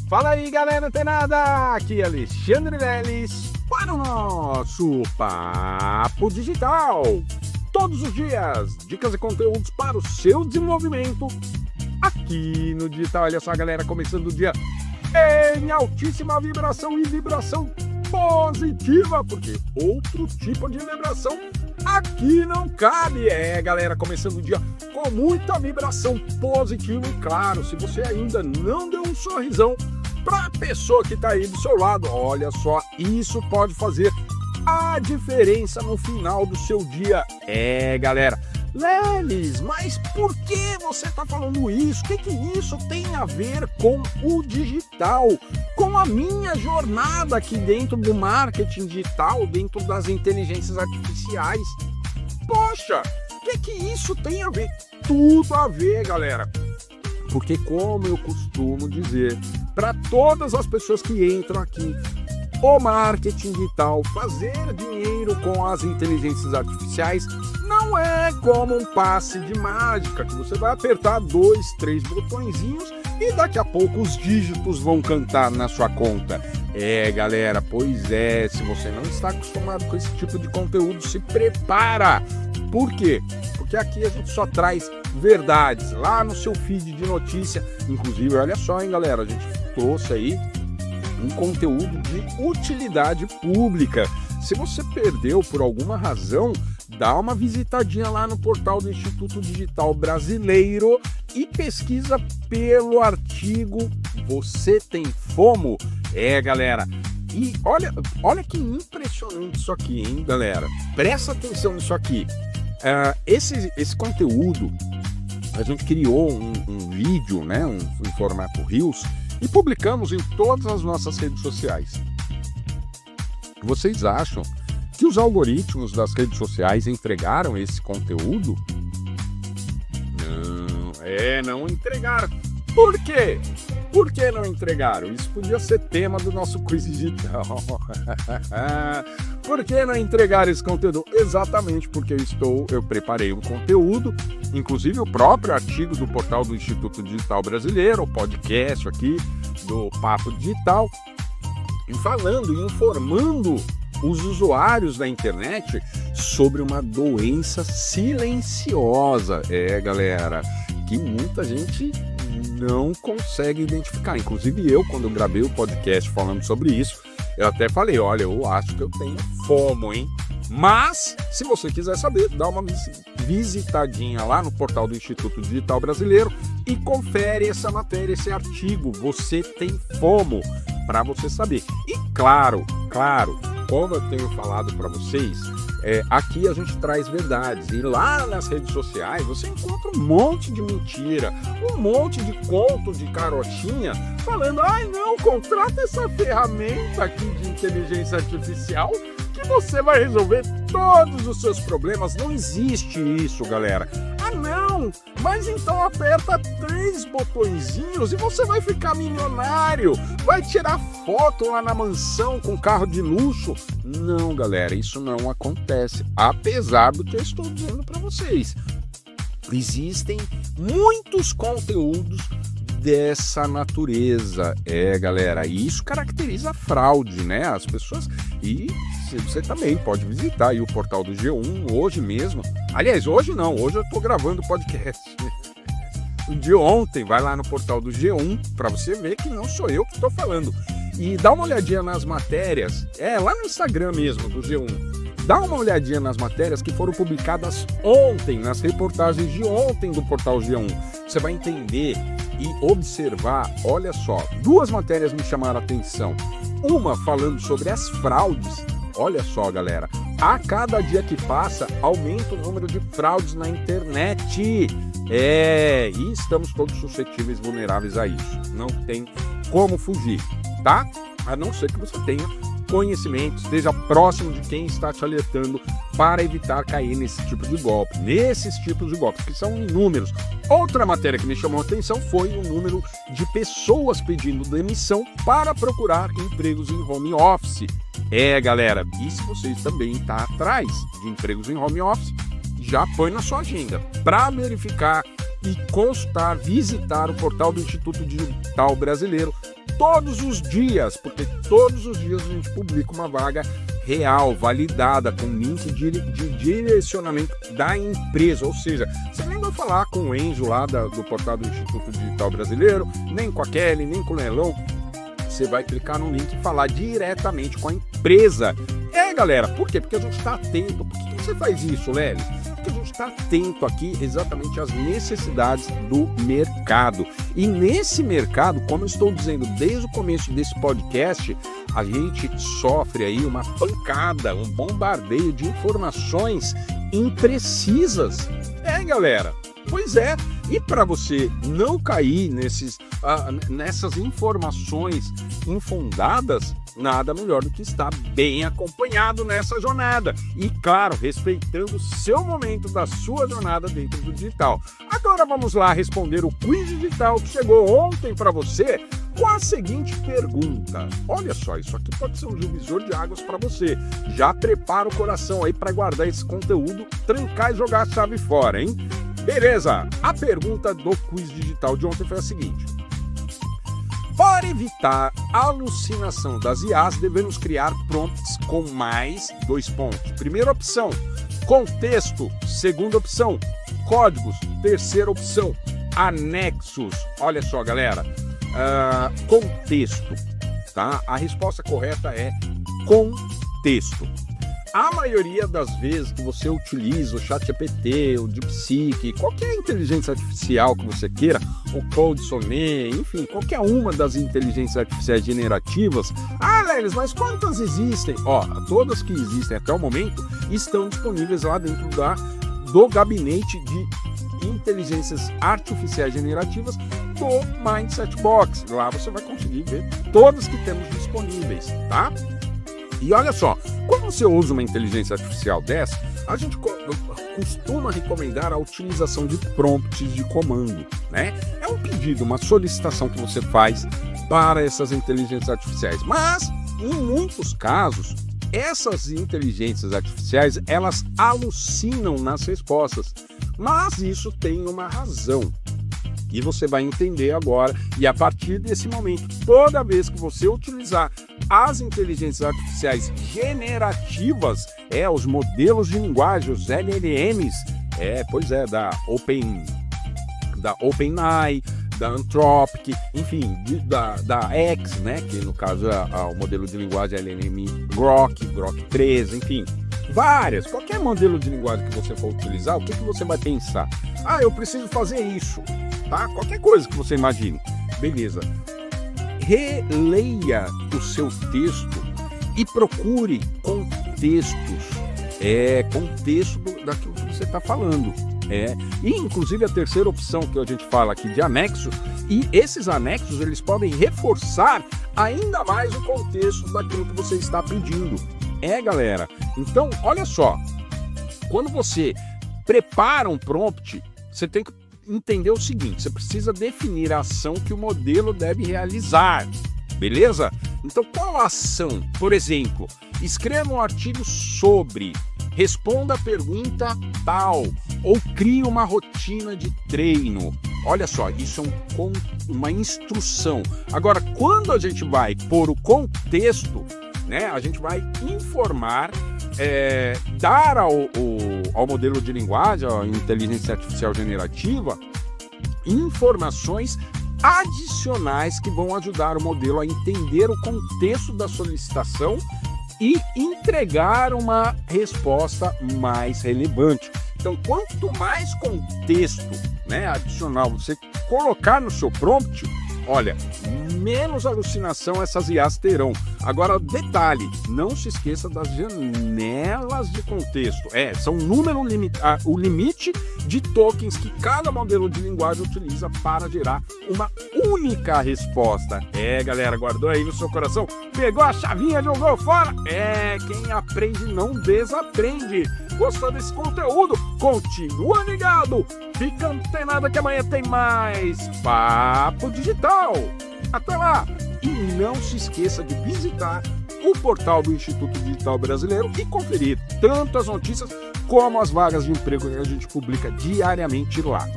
Fala aí, galera antenada! Aqui é Alexandre Leles para o nosso Papo Digital. Todos os dias, dicas e conteúdos para o seu desenvolvimento aqui no digital. Olha só, galera, começando o dia em altíssima vibração e vibração positiva, porque outro tipo de vibração aqui não cabe. Galera, começando o dia com muita vibração positiva e claro, se você ainda não deu um sorrisão para a pessoa que está aí do seu lado, olha só, isso pode fazer a diferença no final do seu dia. Galera, Leles, mas por que você está falando isso? O que isso tem a ver com o digital? Com a minha jornada aqui dentro do marketing digital, dentro das inteligências artificiais? Poxa, o que isso tem a ver? Tudo a ver, galera. Porque como eu costumo dizer para todas as pessoas que entram aqui, o marketing digital, fazer dinheiro com as inteligências artificiais, não é como um passe de mágica, que você vai apertar 2, 3 botõezinhos e daqui a pouco os dígitos vão cantar na sua conta. Galera, pois é, se você não está acostumado com esse tipo de conteúdo, se prepara. Por quê? Porque aqui a gente só traz verdades lá no seu feed de notícia. Inclusive, olha só, hein, galera, a gente trouxe aí um conteúdo de utilidade pública. Se você perdeu por alguma razão, dá uma visitadinha lá no portal do Instituto Digital Brasileiro e pesquisa pelo artigo Você Tem FOMO? Galera, e olha que impressionante isso aqui, hein, galera? Presta atenção nisso aqui. Esse conteúdo, a gente criou um vídeo, né, em formato Reels, e publicamos em todas as nossas redes sociais. Vocês acham que os algoritmos das redes sociais entregaram esse conteúdo? Não entregaram. Por quê? Por que não entregaram? Isso podia ser tema do nosso quiz digital. Por que não entregaram esse conteúdo? Exatamente porque eu preparei um conteúdo, inclusive o próprio artigo do portal do Instituto Digital Brasileiro, o podcast aqui do Papo Digital, e falando e informando os usuários da internet sobre uma doença silenciosa. Galera, que muita gente não consegue identificar. Inclusive eu, quando eu gravei o podcast falando sobre isso, eu até falei, olha, eu acho que eu tenho FOMO, hein? Mas, se você quiser saber, dá uma visitadinha lá no portal do Instituto Digital Brasileiro e confere essa matéria, esse artigo, Você Tem FOMO, para você saber. E claro, como eu tenho falado para vocês, aqui a gente traz verdades. E lá nas redes sociais você encontra um monte de mentira, um monte de conto de carochinha falando, não, contrata essa ferramenta aqui de inteligência artificial que você vai resolver todos os seus problemas. Não existe isso, galera. Não, mas então aperta 3 botõezinhos e você vai ficar milionário, vai tirar foto lá na mansão com carro de luxo. Não, galera, isso não acontece, apesar do que eu estou dizendo para vocês. Existem muitos conteúdos dessa natureza, galera, e isso caracteriza a fraude, né? As pessoas, e você também pode visitar aí o portal do G1 hoje mesmo. Aliás, hoje não, hoje eu tô gravando o podcast de ontem. Vai lá no portal do G1 para você ver que não sou eu que estou falando. E dá uma olhadinha nas matérias, lá no Instagram mesmo do G1. Dá uma olhadinha nas matérias que foram publicadas ontem, nas reportagens de ontem do portal G1. Você vai entender e observar, olha só, 2 matérias me chamaram a atenção. Uma falando sobre as fraudes. Olha só, galera, a cada dia que passa, aumenta o número de fraudes na internet. E estamos todos suscetíveis, vulneráveis a isso. Não tem como fugir, tá? A não ser que você tenha conhecimento, esteja próximo de quem está te alertando para evitar cair nesses tipos de golpes, que são inúmeros. Outra matéria que me chamou a atenção foi o número de pessoas pedindo demissão para procurar empregos em home office. Galera, e se você também está atrás de empregos em home office, já põe na sua agenda para verificar e constar, visitar o portal do Instituto Digital Brasileiro todos os dias, porque todos os dias a gente publica uma vaga real, validada, com link de direcionamento da empresa. Ou seja, você nem vai falar com o Enzo lá do portal do Instituto Digital Brasileiro, nem com a Kelly, nem com o Leilão. Você vai clicar no link e falar diretamente com a empresa. Galera, por quê? Porque a gente está atento. Por que você faz isso, Lélis? Porque a gente está atento aqui exatamente às necessidades do mercado. E nesse mercado, como eu estou dizendo desde o começo desse podcast, a gente sofre aí uma pancada, um bombardeio de informações imprecisas. Galera, pois é. E para você não cair nessas informações infundadas, nada melhor do que estar bem acompanhado nessa jornada. E, claro, respeitando o seu momento da sua jornada dentro do digital. Agora vamos lá responder o quiz digital que chegou ontem para você com a seguinte pergunta. Olha só, isso aqui pode ser um divisor de águas para você. Já prepara o coração aí para guardar esse conteúdo, trancar e jogar a chave fora, hein? Beleza, a pergunta do quiz digital de ontem foi a seguinte. Para evitar a alucinação das IAs, devemos criar prompts com mais 2 pontos. Primeira opção, contexto. Segunda opção, códigos. Terceira opção, anexos. Olha só, galera, contexto, tá? A resposta correta é contexto. A maioria das vezes que você utiliza o ChatGPT, o DeepSeek, qualquer inteligência artificial que você queira, o Claude Sonnet, enfim, qualquer uma das inteligências artificiais generativas. Lélis, mas quantas existem? Todas que existem até o momento estão disponíveis lá dentro do gabinete de inteligências artificiais generativas do Mindset Box. Lá você vai conseguir ver todas que temos disponíveis, tá? E olha só, quando você usa uma inteligência artificial dessa, a gente costuma recomendar a utilização de prompts de comando, né? É um pedido, uma solicitação que você faz para essas inteligências artificiais. Mas, em muitos casos, essas inteligências artificiais, elas alucinam nas respostas. Mas isso tem uma razão. E você vai entender agora, e a partir desse momento, toda vez que você utilizar as inteligências artificiais generativas, os modelos de linguagem, os LLMs, da OpenAI, da Anthropic, enfim, da X, né, que no caso é o modelo de linguagem LLM Grok 3, enfim, qualquer modelo de linguagem que você for utilizar, o que você vai pensar? Eu preciso fazer isso, tá? Qualquer coisa que você imagine. Beleza. Releia o seu texto e procure contextos. Contexto daquilo que você está falando. E inclusive a terceira opção que a gente fala aqui de anexo, e esses anexos eles podem reforçar ainda mais o contexto daquilo que você está pedindo. Galera, então olha só, quando você prepara um prompt, você tem que entender o seguinte, você precisa definir a ação que o modelo deve realizar, beleza? Então qual a ação? Por exemplo, escreva um artigo sobre, responda a pergunta tal, ou crie uma rotina de treino. Olha só, isso é uma instrução. Agora, quando a gente vai pôr o contexto, né, a gente vai informar, dar ao modelo de linguagem, à inteligência artificial generativa, informações adicionais que vão ajudar o modelo a entender o contexto da solicitação e entregar uma resposta mais relevante. Então, quanto mais contexto, né, adicional você colocar no seu prompt, olha, menos alucinação essas IAs terão. Agora, detalhe, não se esqueça das janelas de contexto. São o limite de tokens que cada modelo de linguagem utiliza para gerar uma única resposta. Galera, guardou aí no seu coração? Pegou a chavinha, jogou fora? Quem aprende não desaprende. Gostou desse conteúdo? Continua ligado! Fica antenado que amanhã tem mais Papo Digital. Até lá! E não se esqueça de visitar o portal do Instituto Digital Brasileiro e conferir tanto as notícias como as vagas de emprego que a gente publica diariamente lá.